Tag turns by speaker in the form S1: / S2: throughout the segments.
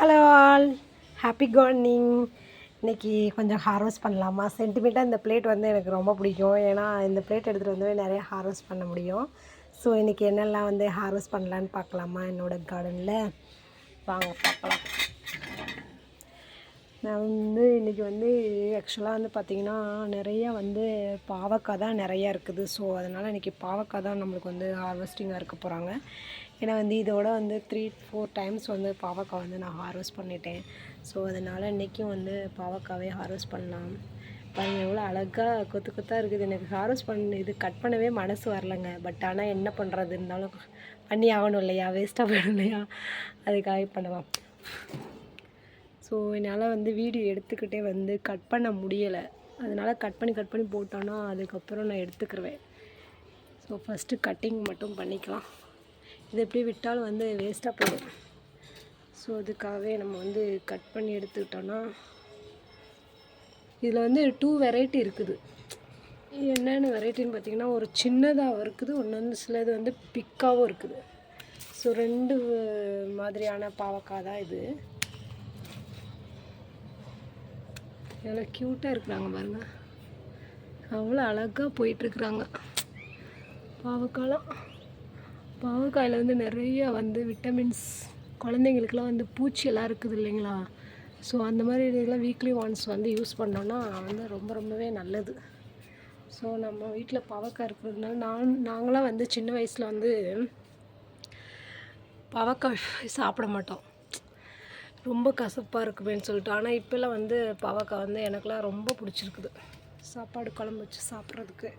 S1: Hello all, happy gardening. இன்றைக்கி கொஞ்சம் harvest பண்ணலாமா? சென்டிமெண்ட்டாக இந்த பிளேட் வந்து எனக்கு ரொம்ப பிடிக்கும். ஏன்னா இந்த பிளேட் எடுத்துகிட்டு வந்து நிறைய ஹார்வெஸ்ட் பண்ண முடியும். ஸோ இன்றைக்கி என்னெல்லாம் வந்து ஹார்வெஸ்ட் பண்ணலான்னு பார்க்கலாமா என்னோடய கார்டனில்? வாங்க பார்க்கலாம். நான் வந்து இன்றைக்கி வந்து ஆக்சுவலாக வந்து பார்த்திங்கன்னா நிறையா வந்து பாவக்காய் தான் நிறையா இருக்குது. ஸோ அதனால் இன்றைக்கி பாவக்காய் தான் நம்மளுக்கு வந்து ஹார்வெஸ்டிங்காக இருக்க போகிறாங்க. ஏன்னா வந்து இதோட வந்து 3-4 டைம்ஸ் வந்து பாவக்காய் வந்து நான் ஹார்வெஸ்ட் பண்ணிட்டேன். ஸோ அதனால் இன்றைக்கும் வந்து பாவக்காவே ஹார்வெஸ்ட் பண்ணலாம். பாருங்கள் எவ்வளோ அழகாக கொத்து கொத்தாக இருக்குது. எனக்கு ஹார்வெஸ்ட் இது கட் பண்ணவே மனசு வரலைங்க. பட் ஆனால் என்ன பண்ணுறது, இருந்தாலும் பண்ணி ஆகணும் இல்லையா, வேஸ்ட்டாக போயிடும் இல்லையா, அதுக்காக பண்ணலாம். ஸோ என்னால் வந்து வீடியோ எடுத்துக்கிட்டே வந்து கட் பண்ண முடியலை. அதனால் கட் பண்ணி போட்டோன்னா அதுக்கப்புறம் நான் எடுத்துக்கிருவேன். ஸோ ஃபஸ்ட்டு கட்டிங் மட்டும் பண்ணிக்கலாம். இது எப்படி விட்டாலும் வந்து வேஸ்ட்டாக போயிடும். ஸோ அதுக்காகவே நம்ம வந்து கட் பண்ணி எடுத்துக்கிட்டோன்னா, இதில் வந்து 2 வெரைட்டி இருக்குது. என்னென்ன வெரைட்டின்னு பார்த்திங்கன்னா, ஒரு சின்னதாக இருக்குது, ஒன்று வந்து சிலது வந்து பிக்காகவும் இருக்குது. ஸோ 2 மாதிரியான பாவக்காய் தான் இது. எவ்வளோ க்யூட்டாக இருக்கிறாங்க பாருங்கள், அவ்வளோ அழகாக போயிட்டுருக்குறாங்க பாவக்காயில் வந்து நிறைய வந்து விட்டமின்ஸ், குழந்தைங்களுக்குலாம் வந்து பூச்சியெல்லாம் இருக்குது இல்லைங்களா. ஸோ அந்த மாதிரி இதெல்லாம் வீக்லி ஒன்ஸ் வந்து யூஸ் பண்ணோன்னா வந்து ரொம்பவே நல்லது. ஸோ நம்ம வீட்டில் பாவக்காய் இருக்கிறதுனால நாங்களாம் வந்து சின்ன வயசில் வந்து பாவக்காய் சாப்பிட மாட்டோம், ரொம்ப கசப்பாக இருக்குமேன்னு சொல்லிட்டு. ஆனால் இப்போல்லாம் வந்து பாவக்காய் வந்து எனக்குலாம் ரொம்ப பிடிச்சிருக்குது. சாப்பாடு குழம்பு வச்சு சாப்பிட்றதுக்கு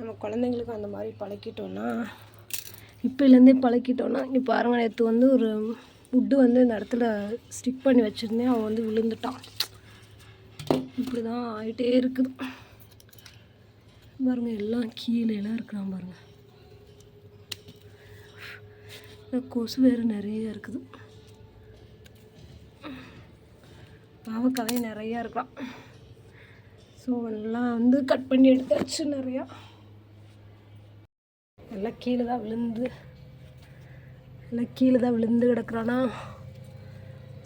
S1: நம்ம குழந்தைங்களுக்கு அந்த மாதிரி பழக்கிட்டோன்னா, இப்போலேருந்தே பழக்கிட்டோன்னா. இங்கே பாருங்கள், நேற்று வந்து ஒரு வுட்டு வந்து இந்த இடத்துல ஸ்டிக் பண்ணி வச்சுருந்தேன், அவன் வந்து விழுந்துட்டான். இப்படி தான் ஆகிட்டே இருக்குது பாருங்கள். எல்லாம் கீழேலாம் இருக்கிறான் பாருங்கள். இந்த கொசு வேறு நிறைய இருக்குது. பாவக்காவே நிறையா இருக்கலாம். ஸோ எல்லாம் வந்து கட் பண்ணி எடுத்தாச்சு நிறையா. எல்லாம் கீழே தான் விழுந்து கிடக்குறானா.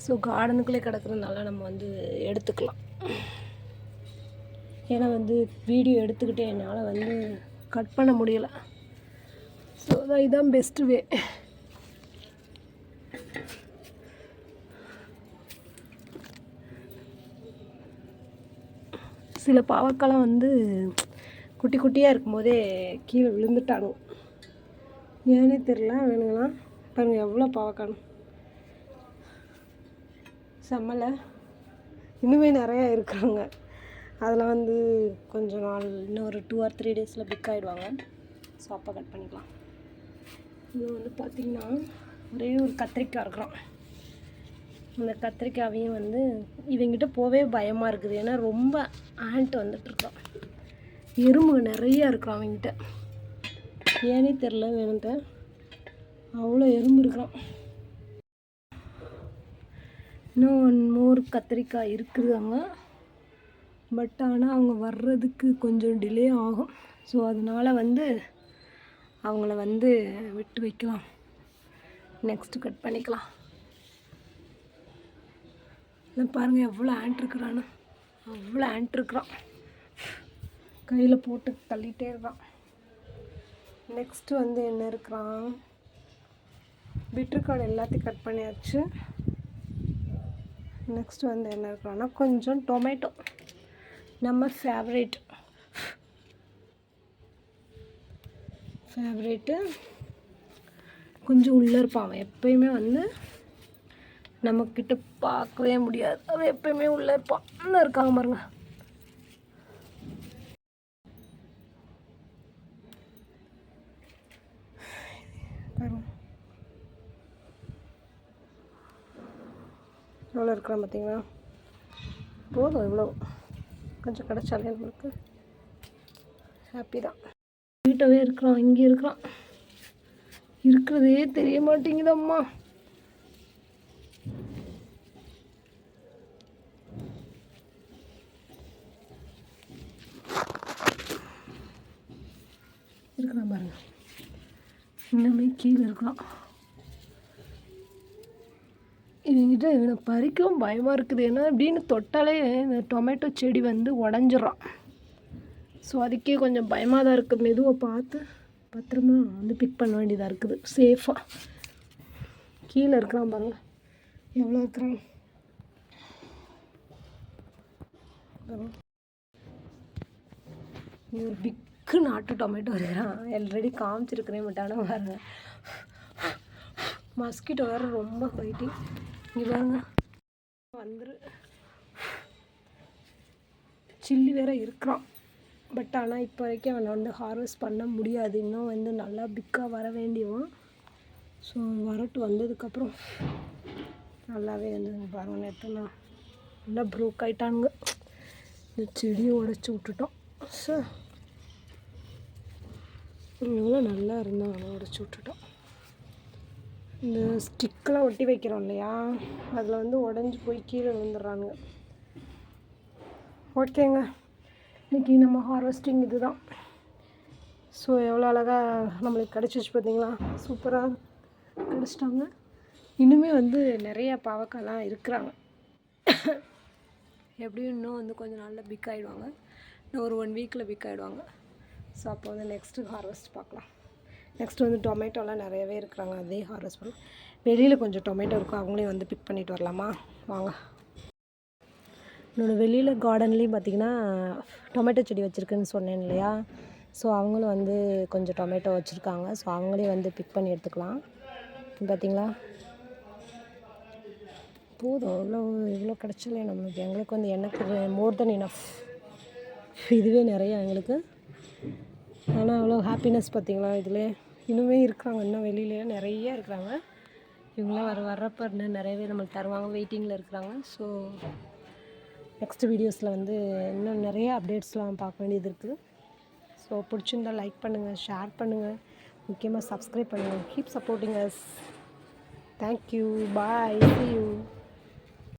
S1: ஸோ கார்டனுக்குள்ளே கிடக்குறதுனால நம்ம வந்து எடுத்துக்கலாம். ஏன்னா வந்து வீடியோ எடுத்துக்கிட்டே என்னால் வந்து கட் பண்ண முடியலை. ஸோ இதுதான் பெஸ்ட்டு வே. சில பாவக்காய்லாம் வந்து குட்டி குட்டியாக இருக்கும்போதே கீழே விழுந்துட்டாங்க. ஏன்னே தெரில. வேணுங்களா பாருங்கள், எவ்வளோ பாவக்காய் செம்மலை. இன்னுமே நிறையா இருக்கிறாங்க. அதில் வந்து கொஞ்சம் நாள், இன்னும் ஒரு 2 or 3 டேஸில் பிக் ஆகிடுவாங்க. ஸோ அப்போ கட் பண்ணிக்கலாம். இது வந்து பார்த்திங்கன்னா ஒரே ஒரு கத்திரிக்காய் இருக்கிறான். அந்த கத்திரிக்காயையும் வந்து இவங்கிட்ட போவே பயமாக இருக்குது. ஏன்னா ரொம்ப ஆண்ட் வந்துட்டுருக்கான். எறும்பு நிறையா இருக்கிறான் அவங்ககிட்ட. ஏன்னே தெரில, வேணுன்ட்ட அவ்வளோ எறும்பு இருக்கிறான். இன்னும் 1 more கத்திரிக்காய் இருக்குதுங்க. பட் ஆனால் அவங்க வர்றதுக்கு கொஞ்சம் டிலே ஆகும். ஸோ அதனால் வந்து அவங்கள வந்து விட்டு வைக்கலாம். நெக்ஸ்ட்டு கட் பண்ணிக்கலாம். பாருங்கள் எவ்வளோ ஆண்ட் இருக்கிறான்னு. அவ்வளோ ஆண்ட் இருக்கிறான். கையில் போட்டு தள்ளிகிட்டே இருக்கான். நெக்ஸ்ட்டு வந்து என்ன இருக்கிறான், பீட்ரூட் எல்லாத்தையும் கட் பண்ணியாச்சு. நெக்ஸ்ட்டு வந்து என்ன இருக்கிறான்னா கொஞ்சம் டொமேட்டோ, நம்ம ஃபேவரேட்டு கொஞ்சம் உள்ளே இருப்பான். அவன் எப்பயுமே வந்து நம்மக்கிட்ட பார்க்கவே முடியாது. அவன் எப்பயுமே உள்ளே இருப்பான். இன்னும் இருக்காங்க பாருங்க. எவ்வளோ இருக்கிறான் பார்த்தீங்களா. போதும், இவ்வளோ கொஞ்சம் கிடச்சாலே நம்மளுக்கு ஹாப்பி தான். வீட்டவே இருக்கிறான், இங்கே இருக்கிறான். இருக்கிறதே தெரிய மாட்டேங்குதம்மா. இருக்கிறான் பாருங்க, இன்னுமே கீழே இருக்கலாம். இது எனக்கு பறிக்கவும் பயமாக இருக்குது. ஏன்னா அப்படின்னு தொட்டாலே இந்த டொமேட்டோ செடி வந்து உடஞ்சிரும். ஸோ அதுக்கே கொஞ்சம் பயமாக தான் இருக்குது. மெதுவாக பார்த்து பத்திரமா வந்து பிக் பண்ண வேண்டியதாக இருக்குது சேஃபாக. கீழே இருக்கிறான் பாருங்க, எவ்வளோ இருக்கிறான். இது ஒரு பிக்கு நாட்டு டொமேட்டோ இருக்கிறான். ஆல்ரெடி காமிச்சிருக்கிறேன், பட் ஆனால் பாருங்க மஸ்கிட்டோ வேறு ரொம்ப ஃபைட்டிங். இங்கே பாருங்க வந்துரு, சில்லி வேறு இருக்கிறான். பட் ஆனால் இப்போ வரைக்கும் அவனை வந்து ஹார்வெஸ்ட் பண்ண முடியாது. இன்னும் வந்து நல்லா பிக்காக வர வேண்டியவன். ஸோ வரட்டு வந்ததுக்கப்புறம் நல்லாவே வந்து பாருங்க எடுத்துனா நல்லா ப்ரோக் ஆகிட்டானுங்க. இந்த செடியை உடச்சி விட்டுட்டோம். ஸோ எவ்வளோ நல்லா இருந்தால் அவனை உடச்சி விட்டுட்டோம். இந்த ஸ்டிக்கெலாம் ஒட்டி வைக்கிறோம் இல்லையா, அதில் வந்து உடஞ்சி போய் கீழே விழுந்துடுறாங்க. ஓகேங்க, இன்றைக்கி நம்ம ஹார்வெஸ்டிங் இது தான். ஸோ எவ்வளோ அழகாக நம்மளுக்கு கிடச்சிச்சு பார்த்தீங்களா, சூப்பராக கிடச்சிட்டாங்க. இன்னுமே வந்து நிறையா பாவக்காய்லாம் இருக்கிறாங்க. எப்படியும் இன்னும் வந்து கொஞ்சம் நாளில் பிக் ஆகிடுவாங்க. இன்னும் ஒரு 1 வீக்கில் பிக் ஆகிடுவாங்க. ஸோ அப்போ வந்து நெக்ஸ்ட்டு ஹார்வெஸ்ட் பார்க்கலாம். நெக்ஸ்ட்டு வந்து டொமேட்டோலாம் நிறையவே இருக்கிறாங்க, அதே ஹார்வெஸ்ட் பண்ணலாம். வெளியில் கொஞ்சம் டொமேட்டோ இருக்கும், அவங்களையும் வந்து பிக் பண்ணிட்டு வரலாமா வாங்க. என்னோடய வெளியில் கார்டன்லேயும் பார்த்திங்கன்னா டொமேட்டோ செடி வச்சுருக்குன்னு சொன்னேன் இல்லையா. ஸோ அவங்களும் வந்து கொஞ்சம் டொமேட்டோ வச்சுருக்காங்க. ஸோ அவங்களையும் வந்து பிக் பண்ணி எடுத்துக்கலாம். பார்த்திங்களா, போதும் இவ்வளோ கிடச்சலே நம்மளுக்கு. எங்களுக்கு வந்து எனக்கு மோர் தென் இனஃப், இதுவே நிறையா எங்களுக்கு. ஆனால் அவ்வளோ ஹாப்பினஸ் பார்த்திங்களா. இதில் இன்னுமே இருக்கிறாங்க, இன்னும் வெளியிலேயே நிறைய இருக்கிறாங்க. இவங்களாம் வர்றப்போ இன்னும் நிறையவே நம்மளுக்கு தருவாங்க, வெயிட்டிங்கில் இருக்கிறாங்க. ஸோ நெக்ஸ்ட் வீடியோஸில் வந்து இன்னும் நிறைய அப்டேட்ஸ்லாம் பார்க்க வேண்டியது இருக்குது. ஸோ பிடிச்சிருந்தால் லைக் பண்ணுங்கள், ஷேர் பண்ணுங்கள், முக்கியமாக சப்ஸ்கிரைப் பண்ணுங்கள். Keep supporting us. Thank you, bye, see you.